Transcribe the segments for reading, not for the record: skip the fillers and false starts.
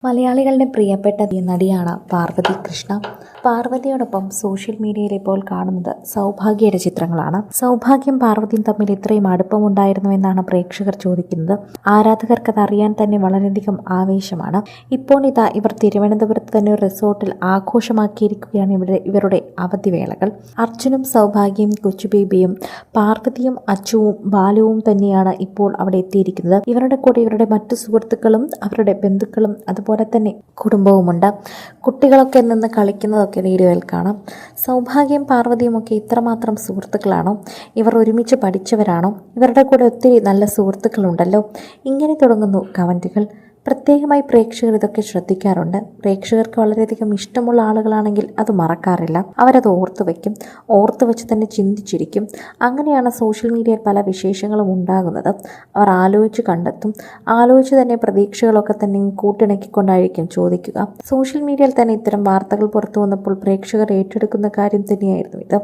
മലയാളികളുടെ പ്രിയപ്പെട്ട നടിയാണ് പാർവതി കൃഷ്ണ. പാർവതിയോടൊപ്പം സോഷ്യൽ മീഡിയയിൽ ഇപ്പോൾ കാണുന്നത് സൗഭാഗ്യയുടെ ചിത്രങ്ങളാണ്. സൗഭാഗ്യം പാർവതിയും തമ്മിൽ ഇത്രയും അടുപ്പമുണ്ടായിരുന്നു എന്നാണ് പ്രേക്ഷകർ ചോദിക്കുന്നത്. ആരാധകർക്ക് അതറിയാൻ തന്നെ വളരെയധികം ആവേശമാണ്. ഇപ്പോൾ ഇവർ തിരുവനന്തപുരത്ത് തന്നെ ഒരു റിസോർട്ടിൽ ആഘോഷമാക്കിയിരിക്കുകയാണ് ഇവരുടെ അവധിവേളകൾ. അർജുനും സൗഭാഗ്യയും കൊച്ചുബേബിയും പാർവതിയും അച്ചുവും ബാലുവും തന്നെയാണ് ഇപ്പോൾ അവിടെ എത്തിയിരിക്കുന്നത്. ഇവരുടെ കൂടെ ഇവരുടെ മറ്റു സുഹൃത്തുക്കളും അവരുടെ ബന്ധുക്കളും അതുപോലെ തന്നെ കുടുംബവുമുണ്ട്. കുട്ടികളൊക്കെ നിന്ന് കളിക്കുന്നതൊക്കെ വീഡിയോയിൽ കാണാം. സൗഭാഗ്യം പാർവതിയും ഒക്കെ ഇത്രമാത്രം സുഹൃത്തുക്കളാണോ? ഇവർ ഒരുമിച്ച് പഠിച്ചവരാണോ? ഇവരുടെ കൂടെ ഒത്തിരി നല്ല സുഹൃത്തുക്കളുണ്ടല്ലോ. ഇങ്ങനെ തുടങ്ങുന്നു കമൻറ്റുകൾ. പ്രത്യേകമായി പ്രേക്ഷകർ ഇതൊക്കെ ശ്രദ്ധിക്കാറുണ്ട്. പ്രേക്ഷകർക്ക് വളരെയധികം ഇഷ്ടമുള്ള ആളുകളാണെങ്കിൽ അത് മറക്കാറില്ല. അവരത് ഓർത്തു വയ്ക്കും. ഓർത്തു വെച്ച് തന്നെ ചിന്തിച്ചിരിക്കും. അങ്ങനെയാണ് സോഷ്യൽ മീഡിയയിൽ പല വിശേഷങ്ങളും ഉണ്ടാകുന്നത്. അവർ ആലോചിച്ച് കണ്ടെത്തും. ആലോചിച്ച് തന്നെ പ്രതീക്ഷകളൊക്കെ തന്നെ കൂട്ടിണക്കിക്കൊണ്ടായിരിക്കും ചോദിക്കുക. സോഷ്യൽ മീഡിയയിൽ തന്നെ ഇത്തരം വാർത്തകൾ പുറത്തു വന്നപ്പോൾ പ്രേക്ഷകർ ഏറ്റെടുക്കുന്ന കാര്യം തന്നെയായിരുന്നു ഇത്.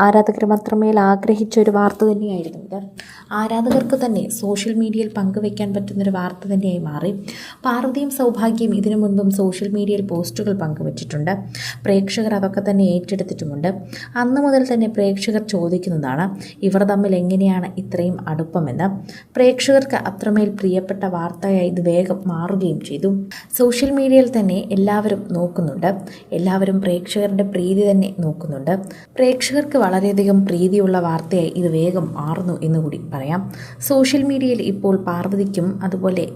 ആരാധകർ അത്രമേൽ ആഗ്രഹിച്ച ഒരു വാർത്ത തന്നെയായിരുന്നു ഇത്. ആരാധകർക്ക് തന്നെ സോഷ്യൽ മീഡിയയിൽ പങ്കുവയ്ക്കാൻ പറ്റുന്നൊരു വാർത്ത തന്നെയായി മാറി. പാർവതിയും സൗഭാഗ്യയും ഇതിനു മുൻപും സോഷ്യൽ മീഡിയയിൽ പോസ്റ്റുകൾ പങ്കുവച്ചിട്ടുണ്ട്. പ്രേക്ഷകർ അതൊക്കെ തന്നെ ഏറ്റെടുത്തിട്ടുമുണ്ട്. അന്ന് മുതൽ തന്നെ പ്രേക്ഷകർ ചോദിക്കുന്നതാണ് ഇവർ തമ്മിൽ എങ്ങനെയാണ് ഇത്രയും അടുപ്പമെന്ന്. പ്രേക്ഷകർക്ക് അത്രമേൽ പ്രിയപ്പെട്ട വാർത്തയായി ഇത് വേഗം മാറുകയും ചെയ്തു. സോഷ്യൽ മീഡിയയിൽ തന്നെ എല്ലാവരും നോക്കുന്നുണ്ട്. എല്ലാവരും പ്രേക്ഷകരുടെ പ്രീതി തന്നെ നോക്കുന്നുണ്ട്. പ്രേക്ഷകർക്ക് വളരെയധികം പ്രീതിയുള്ള വാർത്തയായി ഇത് വേഗം മാറുന്നു എന്നുകൂടി പറയാം. സോഷ്യൽ മീഡിയയിൽ ഇപ്പോൾ പാർവതിക്കും അതുപോലെ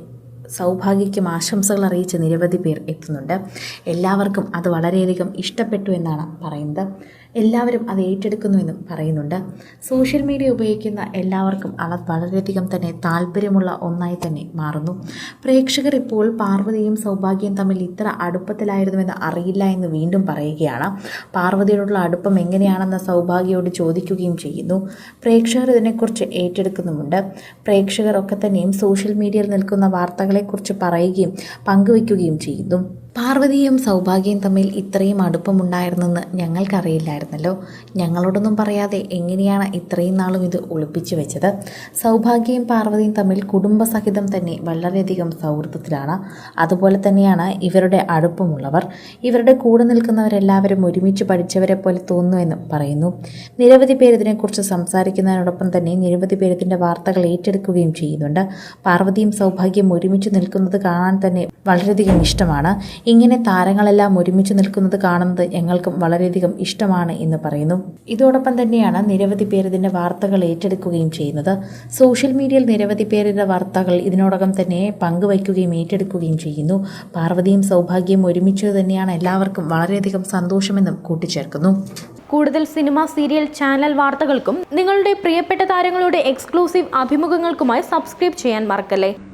സൗഭാഗ്യയ്ക്കും ആശംസകൾ അറിയിച്ച് നിരവധി പേർ എത്തുന്നുണ്ട്. എല്ലാവർക്കും അത് വളരെയധികം ഇഷ്ടപ്പെട്ടു എന്നാണ് പറയുന്നത്. എല്ലാവരും അത് ഏറ്റെടുക്കുന്നുവെന്നും പറയുന്നുണ്ട്. സോഷ്യൽ മീഡിയ ഉപയോഗിക്കുന്ന എല്ലാവർക്കും അത് വളരെയധികം തന്നെ താല്പര്യമുള്ള ഒന്നായി തന്നെ മാറുന്നു. പ്രേക്ഷകർ ഇപ്പോൾ പാർവതിയും സൗഭാഗ്യവും തമ്മിൽ ഇത്ര അടുപ്പത്തിലായിരുന്നുവെന്ന് അറിയില്ല എന്ന് വീണ്ടും പറയുകയാണ്. പാർവതിയോടുള്ള അടുപ്പം എങ്ങനെയാണെന്ന് സൗഭാഗ്യയോട് ചോദിക്കുകയും ചെയ്യുന്നു. പ്രേക്ഷകർ ഇതിനെക്കുറിച്ച് ഏറ്റെടുക്കുന്നുമുണ്ട്. പ്രേക്ഷകർ ഒക്കെ തന്നെയും സോഷ്യൽ മീഡിയയിൽ നിൽക്കുന്ന വാർത്തകളെക്കുറിച്ച് പറയുകയും പങ്കുവയ്ക്കുകയും ചെയ്യുന്നു. പാർവതിയും സൗഭാഗ്യവും തമ്മിൽ ഇത്രയും അടുപ്പമുണ്ടായിരുന്നെന്ന് ഞങ്ങൾക്കറിയില്ലായിരുന്നല്ലോ. ഞങ്ങളോടൊന്നും പറയാതെ എങ്ങനെയാണ് ഇത്രയും നാളും ഇത് ഒളിപ്പിച്ചു വെച്ചത്? സൗഭാഗ്യവും പാർവതിയും തമ്മിൽ കുടുംബസഹിതം തന്നെ വളരെയധികം സൗഹൃദത്തിലാണ്. അതുപോലെ തന്നെയാണ് ഇവരുടെ അടുപ്പമുള്ളവർ. ഇവരുടെ കൂടെ നിൽക്കുന്നവരെല്ലാവരും ഒരുമിച്ച് പഠിച്ചവരെ പോലെ തോന്നുന്നുവെന്നും പറയുന്നു. നിരവധി പേർ ഇതിനെക്കുറിച്ച് സംസാരിക്കുന്നതിനോടൊപ്പം തന്നെ നിരവധി പേർ ഇതിൻ്റെ വാർത്തകൾ ഏറ്റെടുക്കുകയും ചെയ്യുന്നുണ്ട്. പാർവതിയും സൗഭാഗ്യം ഒരുമിച്ച് നിൽക്കുന്നത് കാണാൻ തന്നെ വളരെയധികം ഇഷ്ടമാണ്. ഇങ്ങനെ താരങ്ങളെല്ലാം ഒരുമിച്ച് നിൽക്കുന്നത് കാണുന്നത് ഞങ്ങൾക്കും വളരെയധികം ഇഷ്ടമാണ് എന്ന് പറയുന്നു. ഇതോടൊപ്പം തന്നെയാണ് നിരവധി പേർ ഇതിൻ്റെ വാർത്തകൾ ഏറ്റെടുക്കുകയും ചെയ്യുന്നത്. സോഷ്യൽ മീഡിയയിൽ നിരവധി പേരുടെ വാർത്തകൾ ഇതിനോടകം തന്നെ പങ്കുവയ്ക്കുകയും ഏറ്റെടുക്കുകയും ചെയ്യുന്നു. പാർവതിയും സൗഭാഗ്യവും ഒരുമിച്ച് തന്നെയാണ് എല്ലാവർക്കും വളരെയധികം സന്തോഷമെന്നും കൂട്ടിച്ചേർക്കുന്നു. കൂടുതൽ സിനിമ, സീരിയൽ, ചാനൽ വാർത്തകൾക്കും നിങ്ങളുടെ പ്രിയപ്പെട്ട താരങ്ങളുടെ എക്സ്ക്ലൂസീവ് അഭിമുഖങ്ങൾക്കുമായി സബ്സ്ക്രൈബ് ചെയ്യാൻ മറക്കല്ലേ.